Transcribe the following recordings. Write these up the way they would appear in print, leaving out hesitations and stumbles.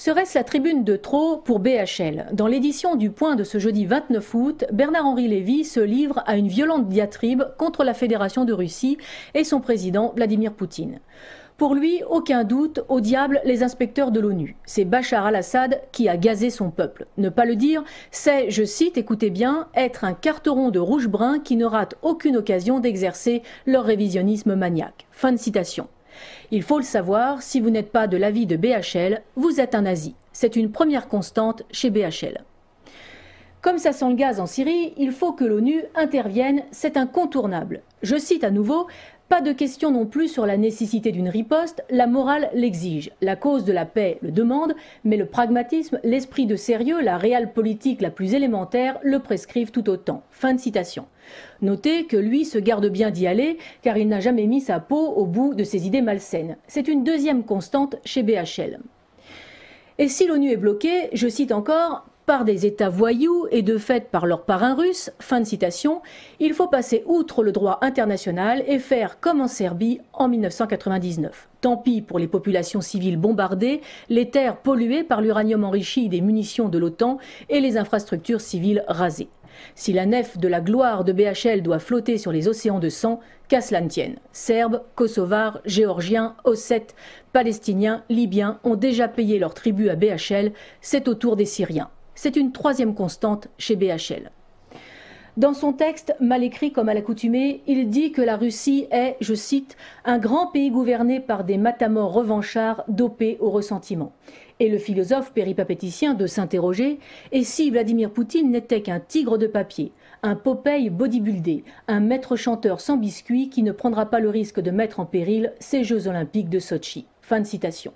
Serait-ce la tribune de trop pour BHL? Dans l'édition du Point de ce jeudi 29 août, Bernard-Henri Lévy se livre à une violente diatribe contre la Fédération de Russie et son président Vladimir Poutine. Pour lui, aucun doute, au diable les inspecteurs de l'ONU. C'est Bachar al-Assad qui a gazé son peuple. Ne pas le dire, c'est, je cite, écoutez bien, être un carteron de rouge-brun qui ne rate aucune occasion d'exercer leur révisionnisme maniaque. Fin de citation. Il faut le savoir, si vous n'êtes pas de l'avis de BHL, vous êtes un nazi. C'est une première constante chez BHL. Comme ça sent le gaz en Syrie, il faut que l'ONU intervienne, c'est incontournable. Je cite à nouveau, pas de question non plus sur la nécessité d'une riposte, la morale l'exige. La cause de la paix le demande, mais le pragmatisme, l'esprit de sérieux, la réelle politique la plus élémentaire le prescrivent tout autant. Fin de citation. Notez que lui se garde bien d'y aller, car il n'a jamais mis sa peau au bout de ses idées malsaines. C'est une deuxième constante chez BHL. Et si l'ONU est bloquée, je cite encore, par des États voyous et de fait par leurs parrains russes, fin de citation, il faut passer outre le droit international et faire comme en Serbie en 1999. Tant pis pour les populations civiles bombardées, les terres polluées par l'uranium enrichi des munitions de l'OTAN et les infrastructures civiles rasées. Si la nef de la gloire de BHL doit flotter sur les océans de sang, qu'à cela ne tienne. Serbes, Kosovars, Géorgiens, Ossètes, Palestiniens, Libyens ont déjà payé leur tribut à BHL, c'est au tour des Syriens. C'est une troisième constante chez BHL. Dans son texte, mal écrit comme à l'accoutumée, il dit que la Russie est, je cite, un grand pays gouverné par des matamores revanchards dopés au ressentiment. Et le philosophe péripatéticien de s'interroger, et si Vladimir Poutine n'était qu'un tigre de papier, un Popeye bodybuildé, un maître chanteur sans biscuit qui ne prendra pas le risque de mettre en péril ces Jeux Olympiques de Sotchi. Fin de citation.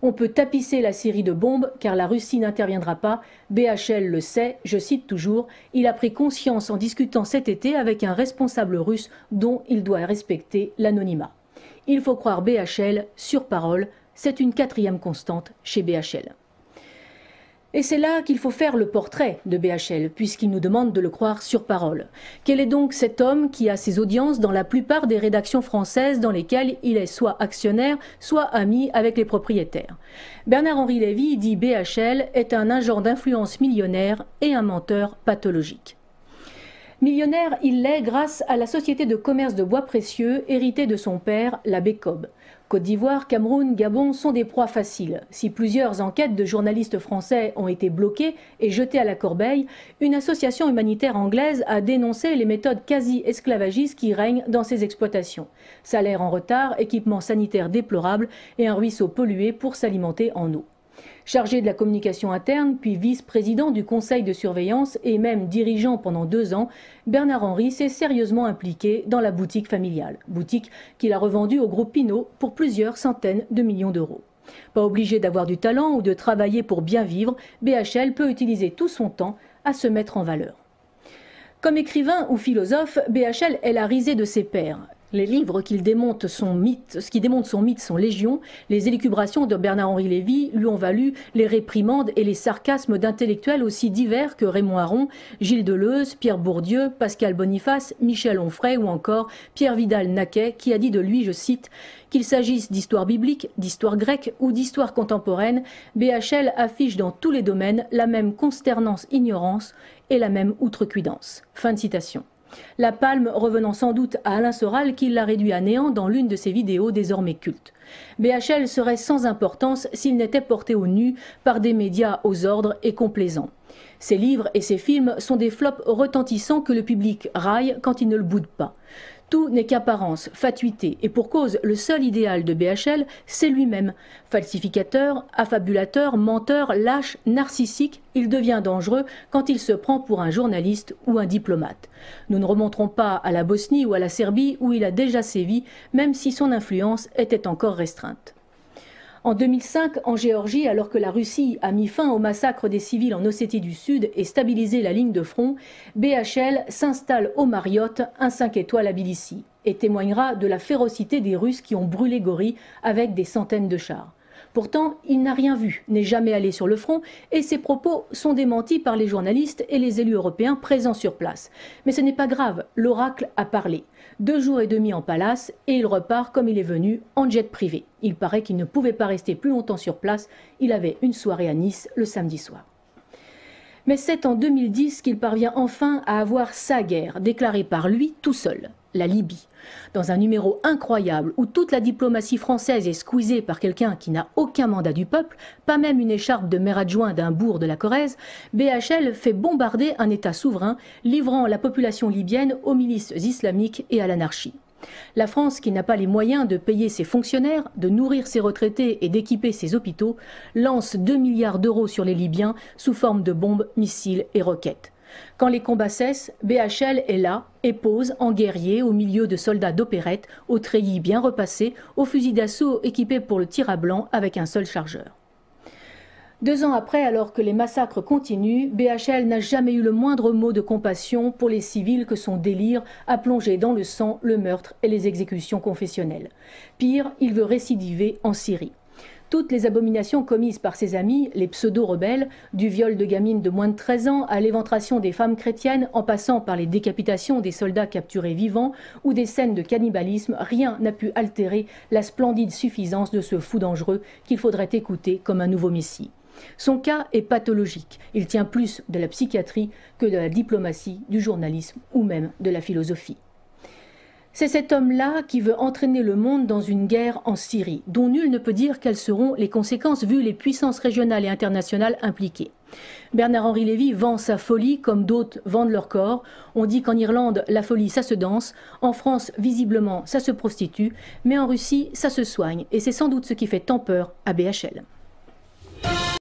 On peut tapisser la Syrie de bombes car la Russie n'interviendra pas. BHL le sait, je cite toujours, il a pris conscience en discutant cet été avec un responsable russe dont il doit respecter l'anonymat. Il faut croire BHL sur parole, c'est une quatrième constante chez BHL. Et c'est là qu'il faut faire le portrait de BHL, puisqu'il nous demande de le croire sur parole. Quel est donc cet homme qui a ses audiences dans la plupart des rédactions françaises dans lesquelles il est soit actionnaire, soit ami avec les propriétaires? Bernard-Henri Lévy dit BHL est un agent d'influence millionnaire et un menteur pathologique. Millionnaire, il l'est grâce à la société de commerce de bois précieux héritée de son père, la Bécob. Côte d'Ivoire, Cameroun, Gabon sont des proies faciles. Si plusieurs enquêtes de journalistes français ont été bloquées et jetées à la corbeille, une association humanitaire anglaise a dénoncé les méthodes quasi-esclavagistes qui règnent dans ces exploitations. Salaires en retard, équipements sanitaires déplorables et un ruisseau pollué pour s'alimenter en eau. Chargé de la communication interne, puis vice-président du conseil de surveillance et même dirigeant pendant 2 ans, Bernard-Henri s'est sérieusement impliqué dans la boutique familiale. Boutique qu'il a revendue au groupe Pinault pour plusieurs centaines de millions d'euros. Pas obligé d'avoir du talent ou de travailler pour bien vivre, BHL peut utiliser tout son temps à se mettre en valeur. Comme écrivain ou philosophe, BHL est la risée de ses pairs. Les livres qui démontent son mythe sont légion. Les élucubrations de Bernard-Henri Lévy lui ont valu les réprimandes et les sarcasmes d'intellectuels aussi divers que Raymond Aron, Gilles Deleuze, Pierre Bourdieu, Pascal Boniface, Michel Onfray ou encore Pierre Vidal-Naquet qui a dit de lui, je cite, qu'il s'agisse d'histoire biblique, d'histoire grecque ou d'histoire contemporaine, BHL affiche dans tous les domaines la même consternante ignorance et la même outrecuidance. Fin de citation. La palme revenant sans doute à Alain Soral qui l'a réduit à néant dans l'une de ses vidéos désormais cultes. BHL serait sans importance s'il n'était porté au nu par des médias aux ordres et complaisants. Ses livres et ses films sont des flops retentissants que le public raille quand il ne le boude pas. Tout n'est qu'apparence, fatuité, et pour cause, le seul idéal de BHL, c'est lui-même. Falsificateur, affabulateur, menteur, lâche, narcissique, il devient dangereux quand il se prend pour un journaliste ou un diplomate. Nous ne remonterons pas à la Bosnie ou à la Serbie où il a déjà sévi, même si son influence était encore restreinte. En 2005, en Géorgie, alors que la Russie a mis fin au massacre des civils en Ossétie du Sud et stabilisé la ligne de front, BHL s'installe au Marriott, un 5 étoiles à Tbilissi, et témoignera de la férocité des Russes qui ont brûlé Gori avec des centaines de chars. Pourtant, il n'a rien vu, n'est jamais allé sur le front et ses propos sont démentis par les journalistes et les élus européens présents sur place. Mais ce n'est pas grave, l'oracle a parlé. 2 jours et demi en palace et il repart comme il est venu, en jet privé. Il paraît qu'il ne pouvait pas rester plus longtemps sur place, il avait une soirée à Nice le samedi soir. Mais c'est en 2010 qu'il parvient enfin à avoir sa guerre, déclarée par lui tout seul, la Libye. Dans un numéro incroyable où toute la diplomatie française est squeezée par quelqu'un qui n'a aucun mandat du peuple, pas même une écharpe de maire adjoint d'un bourg de la Corrèze, BHL fait bombarder un État souverain, livrant la population libyenne aux milices islamiques et à l'anarchie. La France, qui n'a pas les moyens de payer ses fonctionnaires, de nourrir ses retraités et d'équiper ses hôpitaux, lance 2 milliards d'euros sur les Libyens sous forme de bombes, missiles et roquettes. Quand les combats cessent, BHL est là et pose en guerrier au milieu de soldats d'opérette, aux treillis bien repassés, aux fusils d'assaut équipés pour le tir à blanc avec un seul chargeur. 2 ans après, alors que les massacres continuent, BHL n'a jamais eu le moindre mot de compassion pour les civils que son délire a plongé dans le sang, le meurtre et les exécutions confessionnelles. Pire, il veut récidiver en Syrie. Toutes les abominations commises par ses amis, les pseudo-rebelles, du viol de gamines de moins de 13 ans à l'éventration des femmes chrétiennes, en passant par les décapitations des soldats capturés vivants ou des scènes de cannibalisme, rien n'a pu altérer la splendide suffisance de ce fou dangereux qu'il faudrait écouter comme un nouveau messie. Son cas est pathologique. Il tient plus de la psychiatrie que de la diplomatie, du journalisme ou même de la philosophie. C'est cet homme-là qui veut entraîner le monde dans une guerre en Syrie, dont nul ne peut dire quelles seront les conséquences vu les puissances régionales et internationales impliquées. Bernard-Henri Lévy vend sa folie comme d'autres vendent leur corps. On dit qu'en Irlande, la folie, ça se danse. En France, visiblement, ça se prostitue. Mais en Russie, ça se soigne. Et c'est sans doute ce qui fait tant peur à BHL.